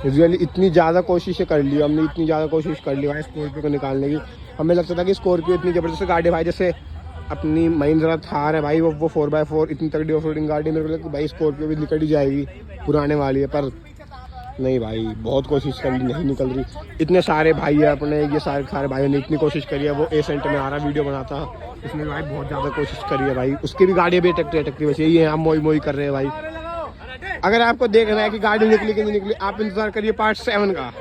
Really इतनी ज़्यादा कोशिशें कर ली हमने, इतनी ज़्यादा कोशिश कर ली भाई स्कॉर्पियो को निकालने की। हमें लगता था कि स्कॉर्पियो इतनी ज़बरदस्त गाड़ी है भाई, जैसे अपनी महिंद्रा थार है भाई, वो 4x4 इतनी तगड़ी ऑफ रोडिंग गाड़ी, मेरे को लगता है भाई स्कॉर्पियो भी निकल ही जाएगी, पुराने वाली है। पर नहीं भाई, बहुत कोशिश कर ली, नहीं निकल रही। इतने सारे भाई है अपने, ये सारे भाइयों ने इतनी कोशिश करी है। वो ए सेंटर में आ रहा वीडियो बनाता, उसने भाई बहुत ज़्यादा कोशिश करी है भाई, उसकी भी गाड़ी अभी अटकती बस यही है, हम मोई कर रहे हैं भाई। अगर आपको देखना है कि गाड़ी निकली कि नहीं निकली, आप इंतजार करिए पार्ट 7 का।